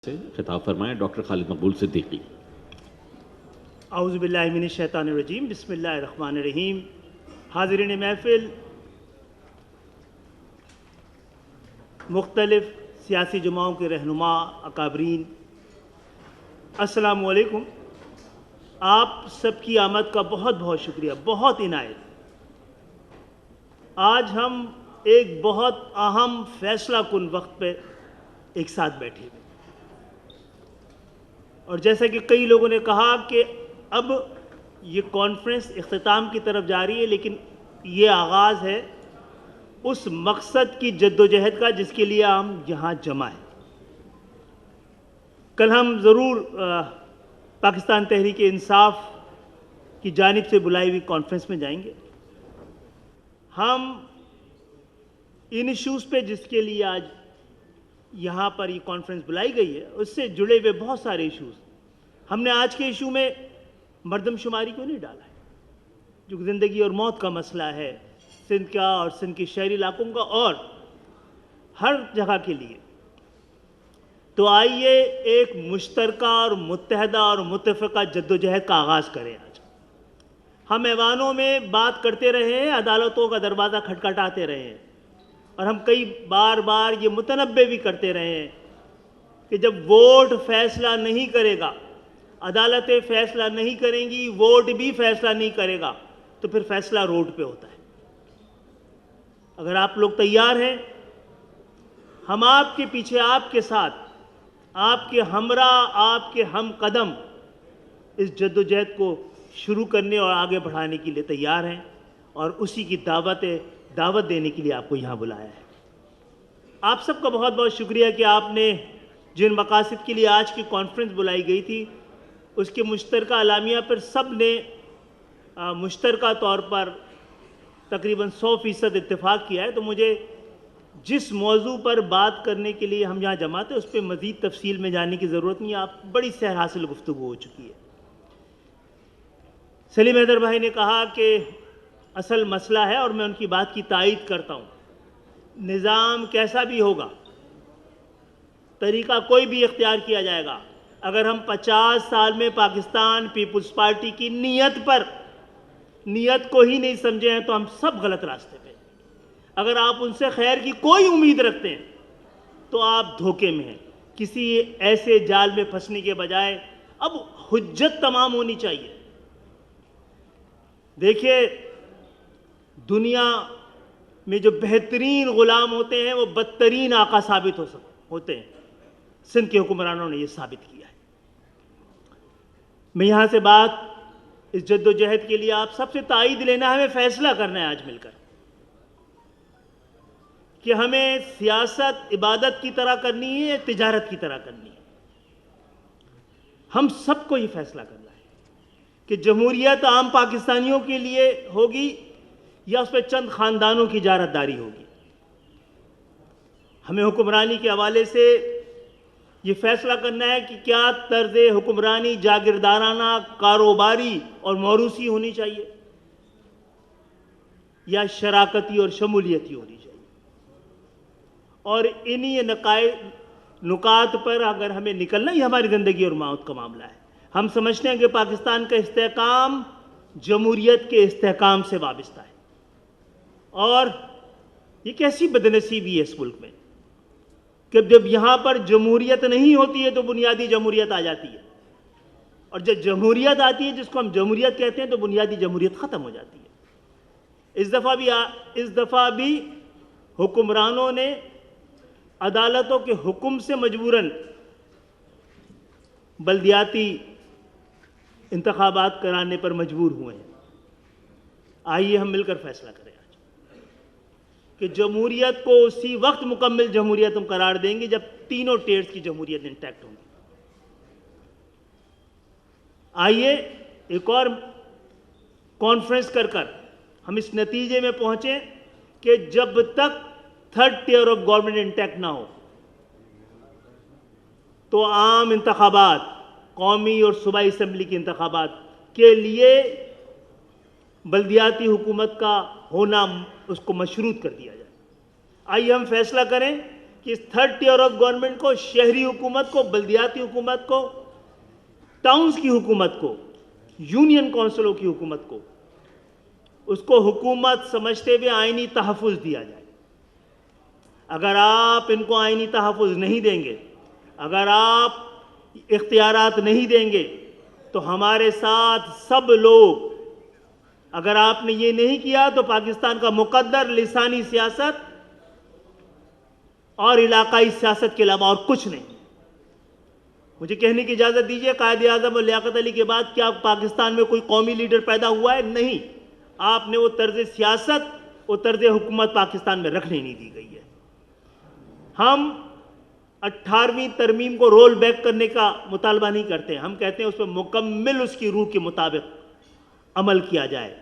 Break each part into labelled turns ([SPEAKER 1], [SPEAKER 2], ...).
[SPEAKER 1] سے خطاب فرمائیں ڈاکٹر خالد مقبول صدیقی۔
[SPEAKER 2] اعوذ باللہ من الشیطان الرجیم، بسم اللہ الرحمن الرحیم۔ حاضرین محفل، مختلف سیاسی جماعوں کے رہنما، اکابرین، السلام علیکم۔ آپ سب کی آمد کا بہت بہت شکریہ، بہت عنایت۔ آج ہم ایک بہت اہم فیصلہ کن وقت پہ ایک ساتھ بیٹھے ہیں، اور جیسا کہ کئی لوگوں نے کہا کہ اب یہ کانفرنس اختتام کی طرف جا رہی ہے، لیکن یہ آغاز ہے اس مقصد کی جد و جہد کا جس کے لیے ہم یہاں جمع ہیں۔ کل ہم ضرور پاکستان تحریک انصاف کی جانب سے بلائی ہوئی کانفرنس میں جائیں گے۔ ہم ان ایشوز پہ جس کے لیے آج یہاں پر یہ کانفرنس بلائی گئی ہے، اس سے جڑے ہوئے بہت سارے ایشوز ہم نے آج کے ایشو میں مردم شماری کیوں نہیں ڈالا ہے، جو زندگی اور موت کا مسئلہ ہے سندھ کا اور سندھ کے شہری علاقوں کا اور ہر جگہ کے لیے۔ تو آئیے ایک مشترکہ اور متحدہ اور متفقہ جد و جہد کا آغاز کریں۔ آج ہم ایوانوں میں بات کرتے رہے ہیں، عدالتوں کا دروازہ کھٹکھٹاتے رہے ہیں، اور ہم کئی بار یہ متنبع بھی کرتے رہے ہیں کہ جب ووٹ فیصلہ نہیں کرے گا، عدالتیں فیصلہ نہیں کریں گی، ووٹ بھی فیصلہ نہیں کرے گا، تو پھر فیصلہ روڈ پہ ہوتا ہے۔ اگر آپ لوگ تیار ہیں، ہم آپ کے پیچھے، آپ کے ساتھ، آپ کے ہمراہ، آپ کے ہم قدم اس جد و جہد کو شروع کرنے اور آگے بڑھانے کے لیے تیار ہیں، اور اسی کی دعوت دینے کے لیے آپ کو یہاں بلایا ہے۔ آپ سب کا بہت بہت شکریہ کہ آپ نے جن مقاصد کے لیے آج کی کانفرنس بلائی گئی تھی، اس کے مشترکہ اعلامیہ پر سب نے مشترکہ طور پر تقریباً 100% اتفاق کیا ہے۔ تو مجھے جس موضوع پر بات کرنے کے لیے ہم یہاں جمع تھے اس پہ مزید تفصیل میں جانے کی ضرورت نہیں ہے، آپ بڑی سیر حاصل گفتگو ہو چکی ہے۔ سلیم حیدر بھائی نے کہا کہ اصل مسئلہ ہے، اور میں ان کی بات کی تائید کرتا ہوں، نظام کیسا بھی ہوگا، طریقہ کوئی بھی اختیار کیا جائے گا، اگر ہم 50 سال میں پاکستان پیپلز پارٹی کی نیت کو ہی نہیں سمجھے ہیں تو ہم سب غلط راستے پہ۔ اگر آپ ان سے خیر کی کوئی امید رکھتے ہیں تو آپ دھوکے میں ہیں۔ کسی ایسے جال میں پھنسنے کے بجائے اب حجت تمام ہونی چاہیے۔ دیکھیے، دنیا میں جو بہترین غلام ہوتے ہیں وہ بدترین آقا ثابت ہوتے ہیں۔ سندھ کے حکمرانوں نے یہ ثابت کیا ہے۔ میں یہاں سے بات اس جد و جہد کے لیے آپ سب سے تائید لینا ہے، ہمیں فیصلہ کرنا ہے آج مل کر کہ ہمیں سیاست عبادت کی طرح کرنی ہے یا تجارت کی طرح کرنی ہے۔ ہم سب کو یہ فیصلہ کرنا ہے کہ جمہوریت عام پاکستانیوں کے لیے ہوگی یا اس پہ چند خاندانوں کی اجارت داری ہوگی۔ ہمیں حکمرانی کے حوالے سے یہ فیصلہ کرنا ہے کہ کیا طرز حکمرانی جاگیردارانہ، کاروباری اور موروثی ہونی چاہیے یا شراکتی اور شمولیتی ہونی چاہیے۔ اور انہی نکات پر اگر ہمیں نکلنا، یہ ہماری زندگی اور موت کا معاملہ ہے۔ ہم سمجھتے ہیں کہ پاکستان کا استحکام جمہوریت کے استحکام سے وابستہ ہے، اور یہ کیسی بدنصیبی ہے اس ملک میں کہ جب یہاں پر جمہوریت نہیں ہوتی ہے تو بنیادی جمہوریت آ جاتی ہے، اور جب جمہوریت آتی ہے، جس کو ہم جمہوریت کہتے ہیں، تو بنیادی جمہوریت ختم ہو جاتی ہے۔ اس دفعہ بھی حکمرانوں نے عدالتوں کے حکم سے مجبوراً بلدیاتی انتخابات کرانے پر مجبور ہوئے ہیں۔ آئیے ہم مل کر فیصلہ کریں آج کہ جمہوریت کو اسی وقت مکمل جمہوریت ہم قرار دیں گے جب تینوں ٹیئرز کی جمہوریت انٹیکٹ ہوگی۔ آئیے ایک اور کانفرنس کر ہم اس نتیجے میں پہنچیں کہ جب تک third tier of government intact نہ ہو تو عام انتخابات، قومی اور صوبائی اسمبلی کے انتخابات کے لیے بلدیاتی حکومت کا ہونا اس کو مشروط کر دیا جائے۔ آئیے ہم فیصلہ کریں کہ اس تھرڈ ٹیئر آف گورنمنٹ کو، شہری حکومت کو، بلدیاتی حکومت کو، ٹاؤنز کی حکومت کو، یونین کونسلوں کی حکومت کو، اس کو حکومت سمجھتے ہوئے آئینی تحفظ دیا جائے۔ اگر آپ ان کو آئینی تحفظ نہیں دیں گے، اگر آپ اختیارات نہیں دیں گے، تو ہمارے ساتھ سب لوگ، اگر آپ نے یہ نہیں کیا تو پاکستان کا مقدر لسانی سیاست اور علاقائی سیاست کے علاوہ اور کچھ نہیں۔ مجھے کہنے کی اجازت دیجیے، قائد اعظم اور لیاقت علی کے بعد کیا پاکستان میں کوئی قومی لیڈر پیدا ہوا ہے؟ نہیں۔ آپ نے وہ طرز سیاست، وہ طرز حکومت پاکستان میں رکھنے نہیں دی گئی ہے۔ ہم 18ویں ترمیم کو رول بیک کرنے کا مطالبہ نہیں کرتے، ہم کہتے ہیں اس پہ مکمل اس کی روح کے مطابق عمل کیا جائے۔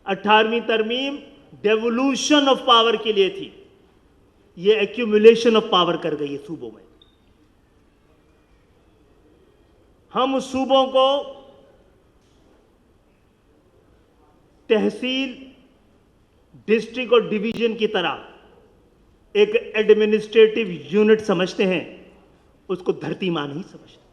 [SPEAKER 2] 18ویں ترمیم ڈیولوشن آف پاور کے لیے تھی، یہ ایکیومولیشن آف پاور کر گئی ہے صوبوں میں۔ ہم اس صوبوں کو تحصیل، ڈسٹرکٹ اور ڈویژن کی طرح ایک ایڈمنسٹریٹو یونٹ سمجھتے ہیں، اس کو دھرتی ماں نہیں سمجھتے۔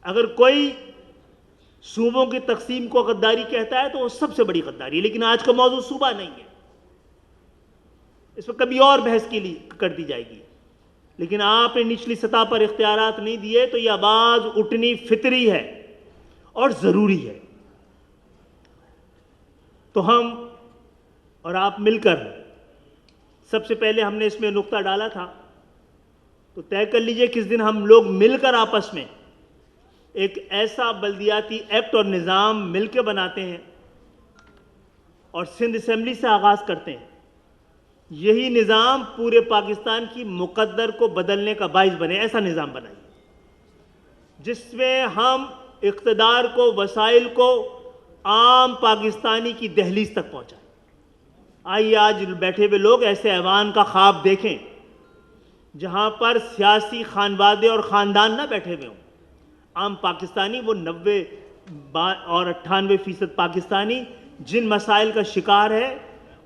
[SPEAKER 2] اگر کوئی صوبوں کی تقسیم کو غداری کہتا ہے تو وہ سب سے بڑی غداری ہے، لیکن آج کا موضوع صوبہ نہیں ہے، اس پہ کبھی اور بحث کے لیے کر دی جائے گی۔ لیکن آپ نے نچلی سطح پر اختیارات نہیں دیے تو یہ آواز اٹھنی فطری ہے اور ضروری ہے۔ تو ہم اور آپ مل کر، سب سے پہلے ہم نے اس میں نقطہ ڈالا تھا، تو طے کر لیجئے کس دن ہم لوگ مل کر آپس میں ایک ایسا بلدیاتی ایکٹ اور نظام مل کے بناتے ہیں اور سندھ اسمبلی سے آغاز کرتے ہیں۔ یہی نظام پورے پاکستان کی مقدر کو بدلنے کا باعث بنے، ایسا نظام بنائیے جس میں ہم اقتدار کو، وسائل کو عام پاکستانی کی دہلیز تک پہنچائیں۔ آئیے آج بیٹھے ہوئے لوگ ایسے ایوان کا خواب دیکھیں جہاں پر سیاسی خانوادے اور خاندان نہ بیٹھے ہوئے ہوں، عام پاکستانی، وہ 90 اور 98% پاکستانی جن مسائل کا شکار ہے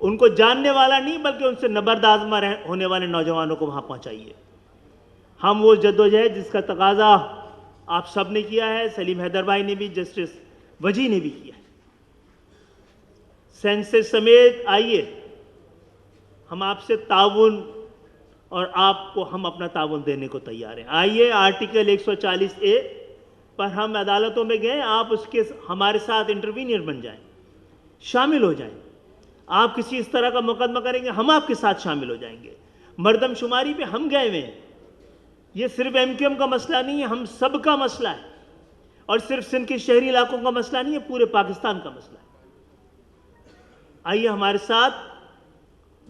[SPEAKER 2] ان کو جاننے والا نہیں بلکہ ان سے نبرد آزما ہونے والے نوجوانوں کو وہاں پہنچائیے۔ ہم وہ جدوجہد جس کا تقاضا آپ سب نے کیا ہے، سلیم حیدر بھائی نے بھی، جسٹس وجی نے بھی کیا ہے، سینسس سمیت آئیے ہم آپ سے تعاون، اور آپ کو ہم اپنا تعاون دینے کو تیار ہیں۔ آئیے آرٹیکل 140A پر ہم عدالتوں میں گئے، آپ اس کے ہمارے ساتھ انٹروینئر بن جائیں، شامل ہو جائیں۔ آپ کسی اس طرح کا مقدمہ کریں گے، ہم آپ کے ساتھ شامل ہو جائیں گے۔ مردم شماری پہ ہم گئے ہوئے ہیں، یہ صرف MQM کا مسئلہ نہیں ہے، ہم سب کا مسئلہ ہے، اور صرف سندھ کے شہری علاقوں کا مسئلہ نہیں ہے، پورے پاکستان کا مسئلہ ہے۔ آئیے ہمارے ساتھ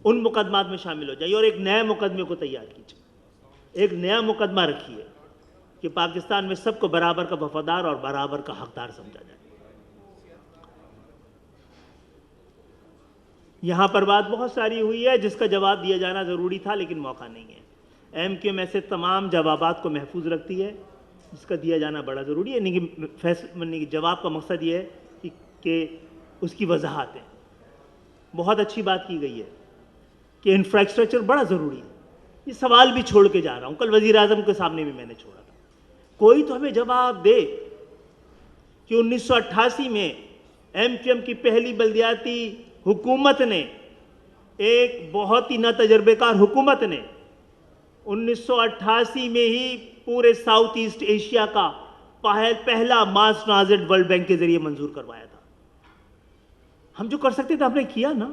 [SPEAKER 2] ان مقدمات میں شامل ہو جائیے اور ایک نئے مقدمے کو تیار کیجیے، ایک نیا مقدمہ رکھیے کہ پاکستان میں سب کو برابر کا وفادار اور برابر کا حقدار سمجھا جائے۔ یہاں پر بات بہت ساری ہوئی ہے جس کا جواب دیا جانا ضروری تھا لیکن موقع نہیں ہے۔ MQM ایسے تمام جوابات کو محفوظ رکھتی ہے جس کا دیا جانا بڑا ضروری ہے، جواب کا مقصد یہ ہے کہ اس کی وضاحت ہے۔ بہت اچھی بات کی گئی ہے کہ انفراسٹرکچر بڑا ضروری ہے، یہ سوال بھی چھوڑ کے جا رہا ہوں، کل وزیر اعظم کے سامنے بھی میں نے چھوڑا تھا۔ کوئی تو ہمیں جواب دے کہ 1988 میں MQM کی پہلی بلدیاتی حکومت نے، ایک بہت ہی ناتجربے کار حکومت نے 1988 میں ہی پورے ساؤتھ ایسٹ ایشیا کا پہلا ماس ٹرانزٹ ورلڈ بینک کے ذریعے منظور کروایا تھا۔ ہم جو کر سکتے تھے ہم نے کیا نا۔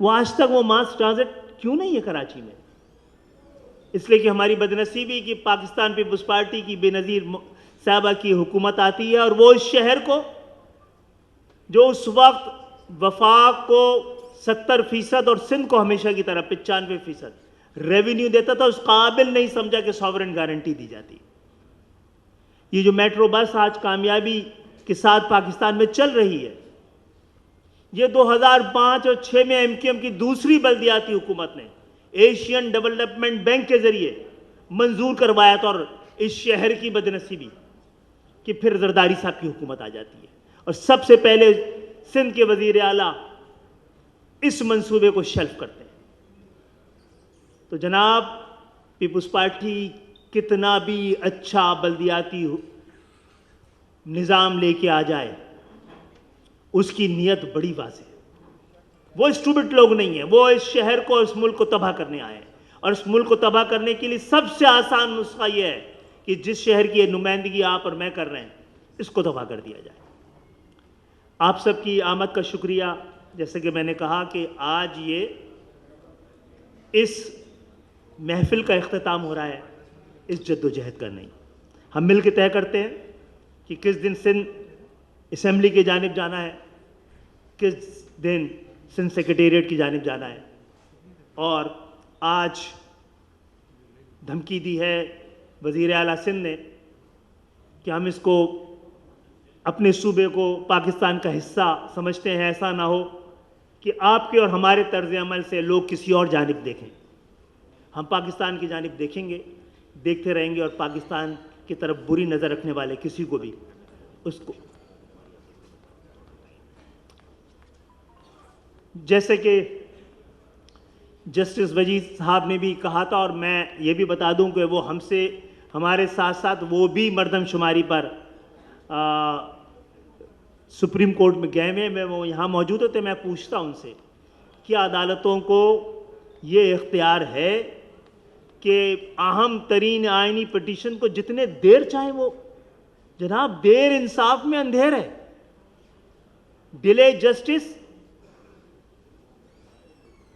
[SPEAKER 2] وہ آج تک وہ ماس ٹرانزٹ کیوں نہیں ہے کراچی میں؟ اس لیے کہ ہماری بدنصیبی کہ پاکستان پیپلز پارٹی کی بے نظیر صاحبہ کی حکومت آتی ہے اور وہ اس شہر کو، جو اس وقت وفاق کو 70% اور سندھ کو ہمیشہ کی طرح 95% ریونیو دیتا تھا، اس قابل نہیں سمجھا کہ سوورن گارنٹی دی جاتی۔ یہ جو میٹرو بس آج کامیابی کے ساتھ پاکستان میں چل رہی ہے، یہ 2005 اور 2006 میں MQM کی دوسری بلدیاتی حکومت نے ایشین ڈیولپمنٹ بینک کے ذریعے منظور کروایا تھا، اور اس شہر کی بدنصیبی کہ پھر زرداری صاحب کی حکومت آ جاتی ہے اور سب سے پہلے سندھ کے وزیر اعلیٰ اس منصوبے کو شیلف کرتے ہیں. تو جناب پیپلز پارٹی کتنا بھی اچھا بلدیاتی نظام لے کے آ جائے، اس کی نیت بڑی واضح ہے. وہ اسٹوپڈ لوگ نہیں ہیں، وہ اس شہر کو، اس ملک کو تباہ کرنے آئے ہیں. اور اس ملک کو تباہ کرنے کے لیے سب سے آسان نسخہ یہ ہے کہ جس شہر کی نمائندگی آپ اور میں کر رہے ہیں، اس کو تباہ کر دیا جائے. آپ سب کی آمد کا شکریہ. جیسے کہ میں نے کہا کہ آج یہ اس محفل کا اختتام ہو رہا ہے اس جد و جہد کا نہیں. ہم مل کے طے کرتے ہیں کہ کس دن سندھ اسمبلی کی جانب جانا ہے، کس دن سندھ سیکریٹریٹ کی جانب جانا ہے. اور آج دھمکی دی ہے وزیر اعلیٰ سندھ نے کہ ہم اس کو اپنے صوبے کو پاکستان کا حصہ سمجھتے ہیں. ایسا نہ ہو کہ آپ کے اور ہمارے طرز عمل سے لوگ کسی اور جانب دیکھیں. ہم پاکستان کی جانب دیکھیں گے، دیکھتے رہیں گے، اور پاکستان کی طرف بری نظر رکھنے والے کسی کو بھی اس کو، جیسے کہ جسٹس وجید صاحب نے بھی کہا تھا، اور میں یہ بھی بتا دوں کہ وہ ہمارے ساتھ ساتھ وہ بھی مردم شماری پر سپریم کورٹ میں گئے ہوئے. وہ یہاں موجود ہوتے. میں پوچھتا ان سے کیا عدالتوں کو یہ اختیار ہے کہ اہم ترین آئینی پٹیشن کو جتنے دیر چاہیں وہ، جناب دیر انصاف میں اندھیر ہے. Delay justice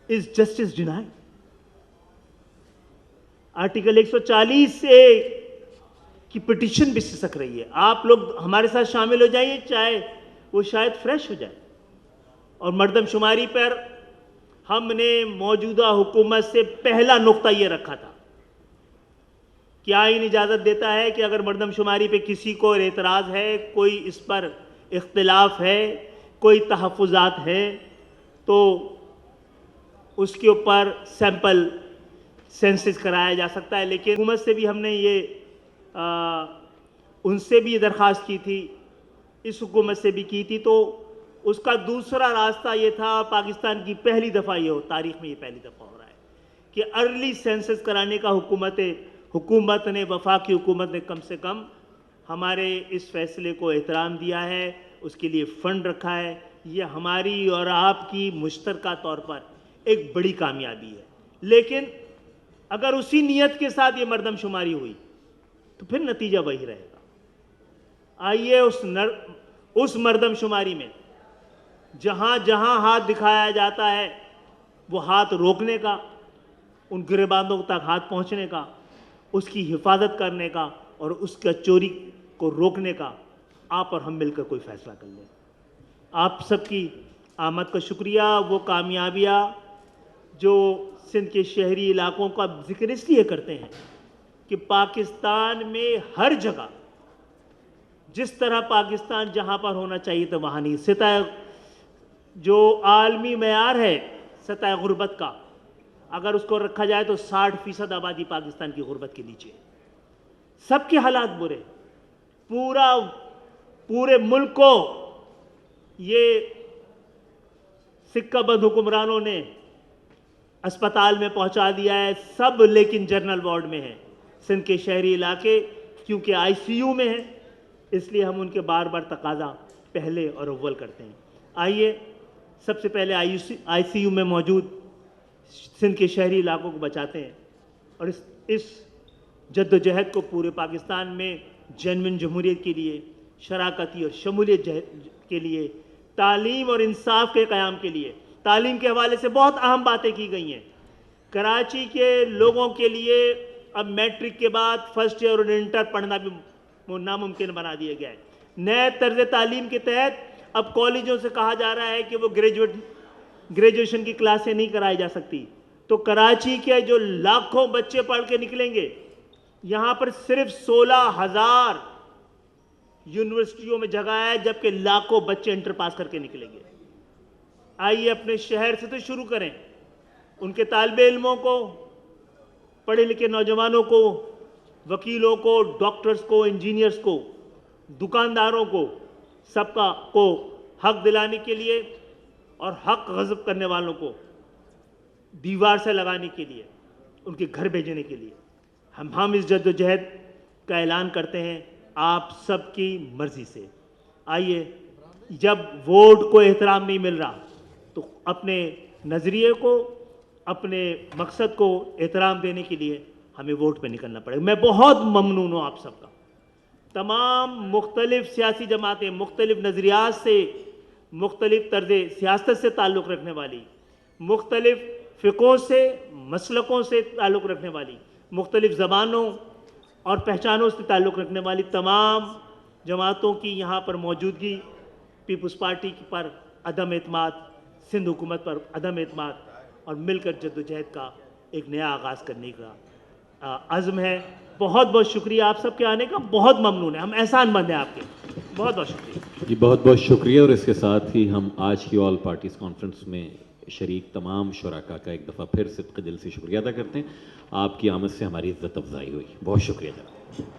[SPEAKER 2] is justice denied. Article 140 سے کی پٹیشن بھی سسک رہی ہے. آپ لوگ ہمارے ساتھ شامل ہو جائیے، چاہے وہ شاید فریش ہو جائے. اور مردم شماری پر ہم نے موجودہ حکومت سے پہلا نقطہ یہ رکھا تھا کہ آئین اجازت دیتا ہے کہ اگر مردم شماری پہ کسی کو اعتراض ہے، کوئی اس پر اختلاف ہے، کوئی تحفظات ہیں، تو اس کے اوپر سیمپل سینسس کرایا جا سکتا ہے. لیکن حکومت سے بھی ہم نے ان سے بھی یہ درخواست کی تھی، اس حکومت سے بھی کی تھی. تو اس کا دوسرا راستہ یہ تھا، پاکستان کی پہلی دفعہ یہ ہو، تاریخ میں یہ پہلی دفعہ ہو رہا ہے کہ ارلی سینسس کرانے کا حکومت نے، وفاقی حکومت نے کم سے کم ہمارے اس فیصلے کو احترام دیا ہے، اس کے لیے فنڈ رکھا ہے. یہ ہماری اور آپ کی مشترکہ طور پر ایک بڑی کامیابی ہے. لیکن اگر اسی نیت کے ساتھ یہ مردم شماری ہوئی تو پھر نتیجہ وہی رہے گا. آئیے اس مردم شماری میں جہاں جہاں ہاتھ دکھایا جاتا ہے وہ ہاتھ روکنے کا، ان گریباندوں تک ہاتھ پہنچنے کا، اس کی حفاظت کرنے کا اور اس کا چوری کو روکنے کا آپ اور ہم مل کر کوئی فیصلہ کر لیں. آپ سب کی آمد کا شکریہ. وہ کامیابیاں جو سندھ کے شہری علاقوں کا ذکر اس لیے کرتے ہیں کہ پاکستان میں ہر جگہ جس طرح پاکستان جہاں پر ہونا چاہیے تھا وہاں نہیں. سطح جو عالمی معیار ہے سطح غربت کا، اگر اس کو رکھا جائے تو 60% آبادی پاکستان کی غربت کے نیچے ہے. سب کے حالات برے. پورے ملک کو یہ سکہ بند حکمرانوں نے اسپتال میں پہنچا دیا ہے. سب لیکن جنرل وارڈ میں ہیں. سندھ کے شہری علاقے کیونکہ آئی سی یو میں ہیں، اس لیے ہم ان کے بار بار تقاضا پہلے اور اول کرتے ہیں. آئیے سب سے پہلے آئی سی یو میں موجود سندھ کے شہری علاقوں کو بچاتے ہیں اور اس جد و جہد کو پورے پاکستان میں جنوین جمہوریت کے لیے، شراکتی اور شمولیت کے لیے، تعلیم اور انصاف کے قیام کے لیے. تعلیم کے حوالے سے بہت اہم باتیں کی گئی ہیں. کراچی کے لوگوں کے لیے اب میٹرک کے بعد فرسٹ ایئر اور انٹر پڑھنا بھی ناممکن بنا دیا گیا ہے. نئے طرز تعلیم کے تحت اب کالجوں سے کہا جا رہا ہے کہ وہ گریجویشن کی کلاسیں نہیں کرائی جا سکتی. تو کراچی کے جو لاکھوں بچے پڑھ کے نکلیں گے، یہاں پر صرف 16,000 یونیورسٹیوں میں جگہ ہے، جبکہ لاکھوں بچے انٹر پاس کر کے نکلیں گے. آئیے اپنے شہر سے تو شروع کریں. ان کے طالب علموں کو، پڑھے لکھے نوجوانوں کو، وکیلوں کو، ڈاکٹرز کو، انجینئرز کو، دکانداروں کو، سب کو حق دلانے کے لیے اور حق غضب کرنے والوں کو دیوار سے لگانے کے لیے، ان کے گھر بھیجنے کے لیے ہم اس جد و جہد کا اعلان کرتے ہیں آپ سب کی مرضی سے۔ آئیے، جب ووٹ کو احترام نہیں مل رہا تو اپنے نظریے کو، اپنے مقصد کو احترام دینے کے لیے ہمیں ووٹ پہ نکلنا پڑے گا۔ میں بہت ممنون ہوں آپ سب کا، تمام مختلف سیاسی جماعتیں، مختلف نظریات سے، مختلف طرز سیاست سے تعلق رکھنے والی، مختلف فقوں سے، مسلکوں سے تعلق رکھنے والی، مختلف زبانوں اور پہچانوں سے تعلق رکھنے والی تمام جماعتوں کی یہاں پر موجودگی پیپلز پارٹی پر عدم اعتماد، سندھ حکومت پر عدم اعتماد اور مل کر جد و جہد کا ایک نیا آغاز کرنے کا عزم ہے۔ بہت بہت شکریہ آپ سب کے آنے کا، بہت ممنون ہیں، ہم احسان مند ہیں آپ کے، بہت بہت شکریہ
[SPEAKER 1] جی بہت بہت شکریہ، اور اس کے ساتھ ہی ہم آج کی آل پارٹیز کانفرنس میں شریک تمام شرکاء کا ایک دفعہ پھر صدق دل سے شکریہ ادا کرتے ہیں۔ آپ کی آمد سے ہماری عزت افزائی ہوئی، بہت شکریہ جناب۔